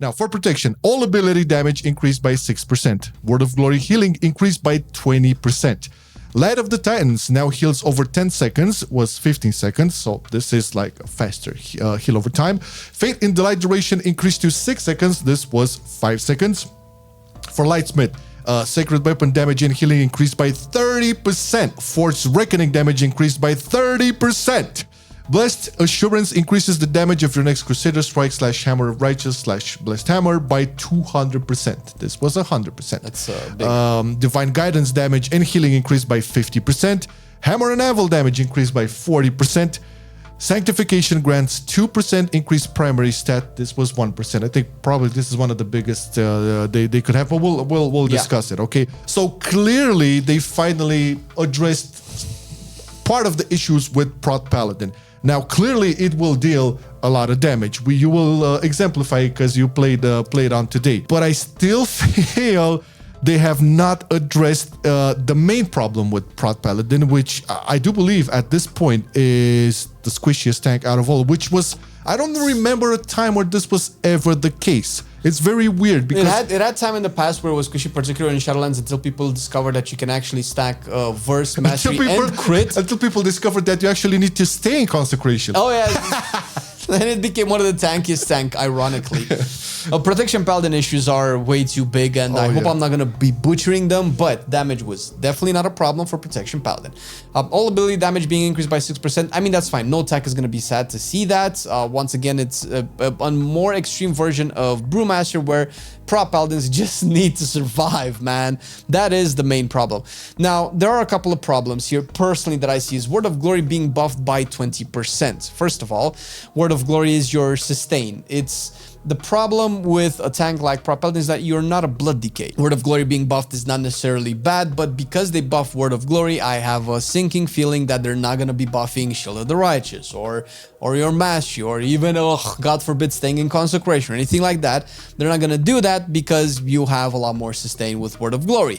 Now, for protection, all ability damage increased by 6%. Word of Glory healing increased by 20%. Light of the Titans now heals over 10 seconds, was 15 seconds, so this is like a faster heal over time. Fate in Delight duration increased to 6 seconds, this was 5 seconds. For Lightsmith, Sacred Weapon damage and healing increased by 30%. Force Reckoning damage increased by 30%. Blessed Assurance increases the damage of your next Crusader Strike / Hammer of Righteous / Blessed Hammer by 200%. This was 100%. That's big. Divine Guidance damage and healing increased by 50%. Hammer and Anvil damage increased by 40%. Sanctification grants 2% increased primary stat. This was 1%. I think probably this is one of the biggest they could have, but we'll discuss it. Okay, so clearly they finally addressed part of the issues with Prot Paladin. Now, clearly, it will deal a lot of damage. You will exemplify because you played on today. But I still feel they have not addressed the main problem with Prot Paladin, which I do believe at this point is the squishiest tank out of all, which was, I don't remember a time where this was ever the case. It's very weird because it had time in the past where it was squishy, particularly in Shadowlands, until people discovered that you can actually stack verse, mastery, and crit. Until people discovered that you actually need to stay in consecration. Oh yeah. And it became one of the tankiest tank, ironically. Protection Paladin issues are way too big, and I hope I'm not going to be butchering them, but damage was definitely not a problem for Protection Paladin. All ability damage being increased by 6%, I mean, that's fine. No tech is going to be sad to see that. Once again, it's a more extreme version of Brewmaster where Prot Paladins just need to survive, man. That is the main problem. Now, there are a couple of problems here, personally, that I see is Word of Glory being buffed by 20%. First of all, Word of Glory is your sustain. It's the problem with a tank like Prot Paladin is that you're not a blood decay. Word of Glory being buffed is not necessarily bad, but because they buff Word of Glory, I have a sinking feeling that they're not going to be buffing Shield of the Righteous or your Mastery or even, God forbid, staying in Consecration or anything like that. They're not going to do that because you have a lot more sustain with Word of Glory.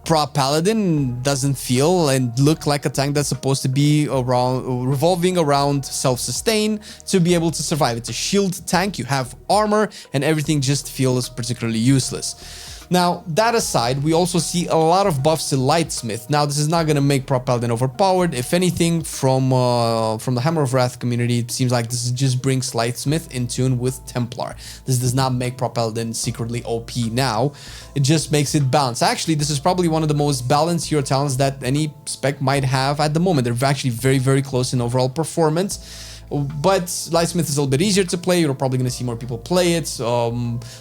Prot Paladin doesn't feel and look like a tank that's supposed to be revolving around self-sustain to be able to survive. It's a shield tank, you have armor, and everything just feels particularly useless. Now, that aside, we also see a lot of buffs to Lightsmith. Now, this is not going to make Prot Paladin overpowered. If anything, from the Hammer of Wrath community, it seems like this just brings Lightsmith in tune with Templar. This does not make Prot Paladin secretly OP now. It just makes it balanced. Actually, this is probably one of the most balanced hero talents that any spec might have at the moment. They're actually very, very close in overall performance. But Lightsmith is a little bit easier to play. You're probably going to see more people play it.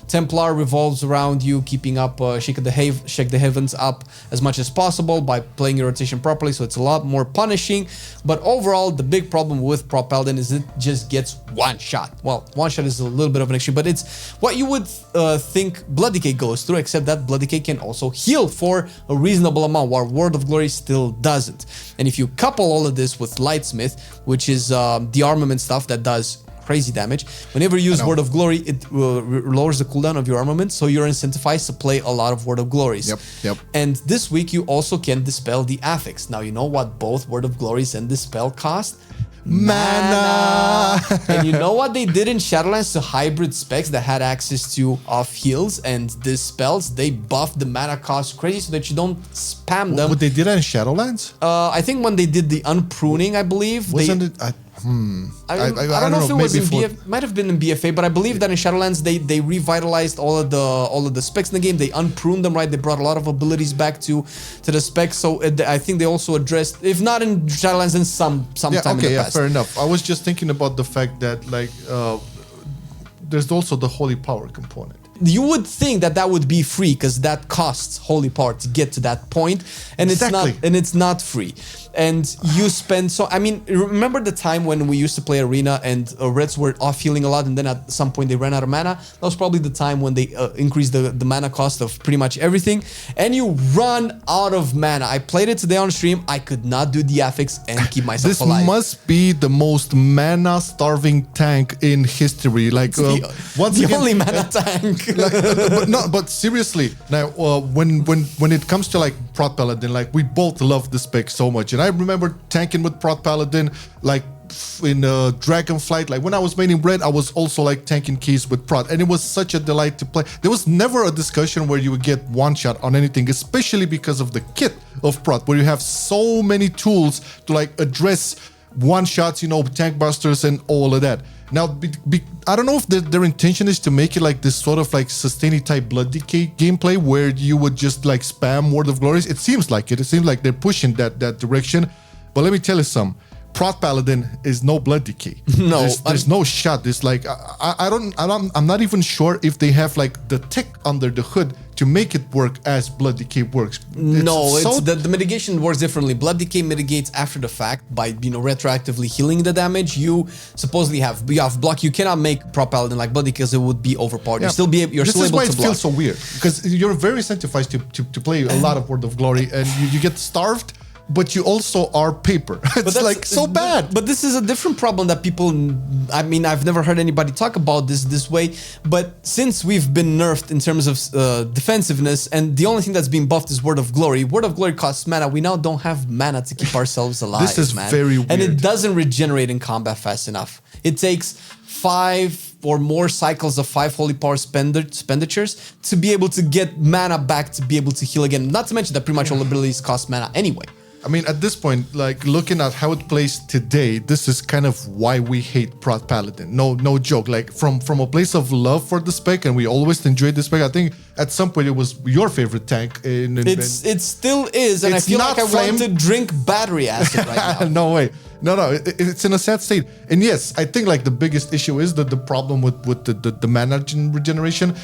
Templar revolves around you, keeping up, shake the heavens up as much as possible by playing your rotation properly, so it's a lot more punishing. But overall, the big problem with Prot Paladin is it just gets one shot. Well, one shot is a little bit of an extreme, but it's what you would think Blood Decay goes through, except that Blood Decay can also heal for a reasonable amount, while Word of Glory still doesn't. And if you couple all of this with Lightsmith, which is the armament stuff that does crazy damage, whenever you use Word of Glory, it lowers the cooldown of your armament, so you're incentivized to play a lot of Word of Glories. Yep. And this week you also can dispel the affix. Now, you know what both Word of Glories and dispel cost? Mana. And you know what they did in Shadowlands to hybrid specs that had access to off heals and dispels? They buffed the mana cost crazy so that you don't spam them. What they did in Shadowlands? I think when they did the unpruning, I believe. Wasn't it? I don't know if it was in BFA. Might have been in BFA, but I believe that in Shadowlands they revitalized all of the specs in the game. They unpruned them, right? They brought a lot of abilities back to the specs. So I think they also addressed, if not in Shadowlands, then sometime in the past. Fair enough. I was just thinking about the fact that like there's also the holy power component. You would think that would be free because that costs holy power to get to that point, and it's not free. And you spend I mean, remember the time when we used to play Arena and Reds were off healing a lot, and then at some point they ran out of mana? That was probably the time when they increased the mana cost of pretty much everything, and you run out of mana. I played it today on stream. I could not do the affix and keep myself alive. This must be the most mana starving tank in history. Like only mana tank. But seriously, now when it comes to like Prot Paladin, like we both love the spec so much, and I remember tanking with Prot Paladin like Dragonflight. Like when I was maining red, I was also like tanking keys with Prot, and it was such a delight to play. There was never a discussion where you would get one shot on anything, especially because of the kit of Prot, where you have so many tools to like address one shots, tank busters and all of that. Now, I don't know if their intention is to make it like this sort of like sustaining type blood decay gameplay where you would just like spam Word of Glories. It seems like it. It seems like they're pushing that direction. But let me tell you something. Prot Paladin is no blood decay. No, there's no shot. It's like I'm not even sure if they have like the tech under the hood to make it work as blood decay works. The mitigation works differently. Blood decay mitigates after the fact by retroactively healing the damage. You supposedly have block. You cannot make Prot Paladin like blood because it would be overpowered. Yeah. You're still able to block. This is why it feels so weird, because you're very incentivized to play a lot of Word of Glory, and you get starved. But you also are paper. It's like so bad. But this is a different problem that people, I've never heard anybody talk about this way. But since we've been nerfed in terms of defensiveness, and the only thing that's being buffed is Word of Glory. Word of Glory costs mana. We now don't have mana to keep ourselves alive. This is very weird. And it doesn't regenerate in combat fast enough. It takes 5 or more cycles of 5 holy power expenditures to be able to get mana back to be able to heal again. Not to mention that pretty much all abilities cost mana anyway. I mean, at this point, like looking at how it plays today, this is kind of why we hate Prot Paladin. No joke. Like from a place of love for the spec, and we always enjoyed the spec. I think at some point it was your favorite tank. It still is, and I feel like I want to drink battery acid right now. No way. No, it's in a sad state. And yes, I think like the biggest issue is the problem with the mana regeneration.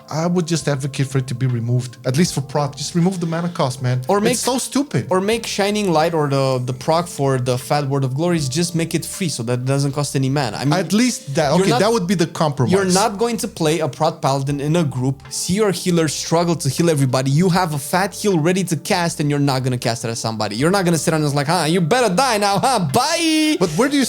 I would just advocate for it to be removed, at least for Prot. Just remove the mana cost, man. It's so stupid. Or make Shining Light or the proc for the Fat Word of Glories, just make it free so that it doesn't cost any mana. At least that. Okay, that would be the compromise. You're not going to play a Prot Paladin in a group, see your healer struggle to heal everybody. You have a fat heal ready to cast, and you're not going to cast it at somebody. You're not going to sit on and like, you better die now, Bye! But where do you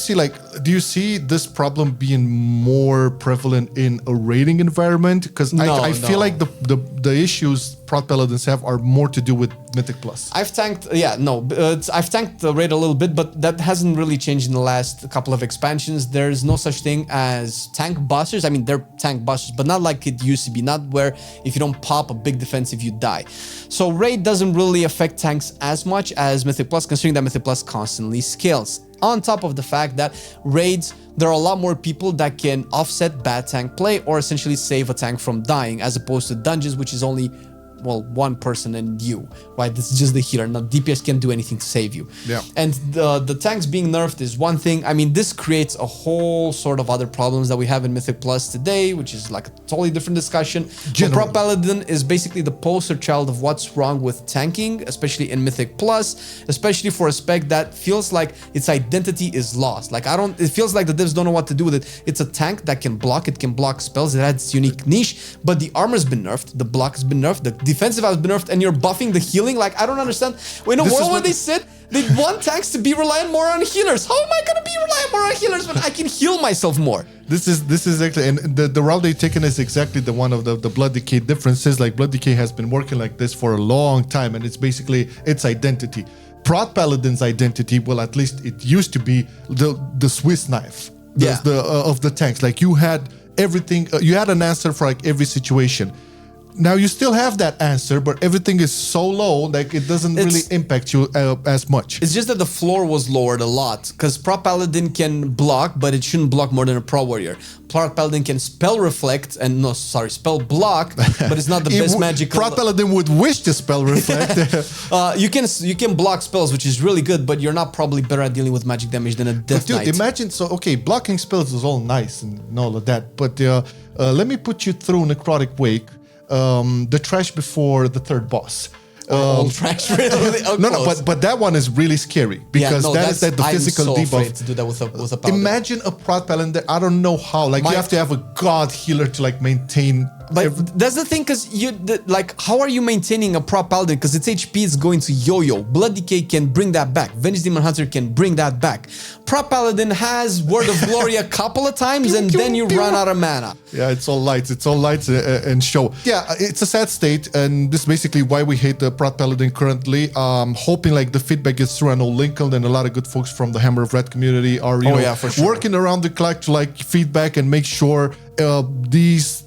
see this problem being more prevalent in a raiding environment? Because I feel like the issues Prot Paladins have are more to do with Mythic Plus. I've tanked the raid a little bit, but that hasn't really changed in the last couple of expansions. There's no such thing as tank busters. I mean, they're tank busters, but not like it used to be. Not where if you don't pop a big defensive, you die. So raid doesn't really affect tanks as much as Mythic Plus, considering that Mythic Plus constantly scales. On top of the fact that raids, there are a lot more people that can offset bad tank play or essentially save a tank from dying, as opposed to dungeons, which is only one person and you, right? This is just the healer. Now DPS can't do anything to save you. Yeah. And the tanks being nerfed is one thing. I mean, this creates a whole sort of other problems that we have in Mythic Plus today, which is like a totally different discussion. Prot Paladin is basically the poster child of what's wrong with tanking, especially in Mythic Plus, especially for a spec that feels like its identity is lost. Like it feels like the devs don't know what to do with it. It's a tank that can block, it can block spells, it has its unique niche, but the armor's been nerfed, the block has been nerfed, the defensive has been nerfed, and you're buffing the healing. Like, I don't understand. In a world where they said they want tanks to be reliant more on healers, how am I going to be reliant more on healers when I can heal myself more? This is actually, and the route they've taken is exactly the one of the Blood Decay differences. Like, Blood Decay has been working like this for a long time, and it's basically its identity. Prot Paladin's identity, well, at least it used to be the Swiss knife of the tanks. Like, you had everything, you had an answer for like every situation. Now you still have that answer, but everything is so low, like it doesn't really impact you as much. It's just that the floor was lowered a lot, because Prot Paladin can block, but it shouldn't block more than a Pro Warrior. Prot Paladin can spell reflect, spell block, but it's not the best magical. Prot Paladin would wish to spell reflect. You can block spells, which is really good, but you're not probably better at dealing with magic damage than a Death Knight. Dude, imagine, blocking spells is all nice and all of that, but let me put you through Necrotic Wake. The trash before the third boss. Old trash, really? No, but that one is really scary because that's the physical debuff. I'm so afraid to do that with a paladin. Imagine a Prot Paladin that I don't know how. Like you have to have a god healer to like maintain But that's the thing, because like, how are you maintaining a Prot Paladin? Because its HP is going to yo-yo. Blood Decay can bring that back. Venged Demon Hunter can bring that back. Prot Paladin has Word of Glory a couple of times, and then you run out of mana. Yeah, it's all lights. It's all lights and show. Yeah, it's a sad state, and this is basically why we hate the Prot Paladin currently. Hoping like the feedback gets through. I know Lincoln and a lot of good folks from the Hammer of Red community are for sure, working around the clock to like feedback and make sure these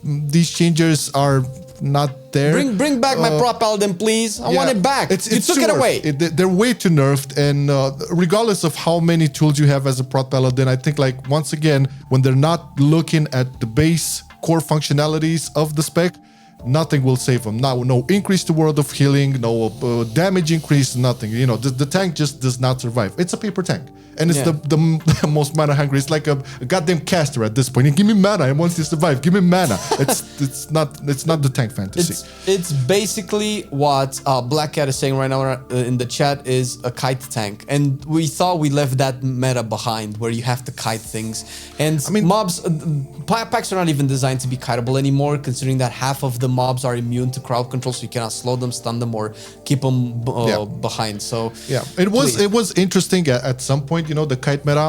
changes are not there. Bring back my Prot Paladin, please. I want it back. You took it away. They're way too nerfed, and regardless of how many tools you have as a Prot Paladin, I think like once again, when they're not looking at the base core functionalities of the spec, nothing will save them. Now, no increase to World of Healing, no damage increase, nothing. You know, the tank just does not survive. It's a paper tank. And it's the most mana hungry. It's like a goddamn caster at this point. Give me mana. I want to survive. Give me mana. It's not the tank fantasy. It's basically what Black Cat is saying right now in the chat is a kite tank. And we thought we left that meta behind where you have to kite things. And I mean, mobs, packs are not even designed to be kiteable anymore, considering that half of the mobs are immune to crowd control, so you cannot slow them, stun them, or keep them behind. So yeah, it was interesting at some point. You know, the kite meta.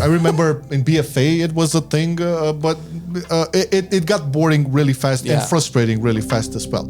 I remember in BFA it was a thing, but it got boring really fast and frustrating really fast as well.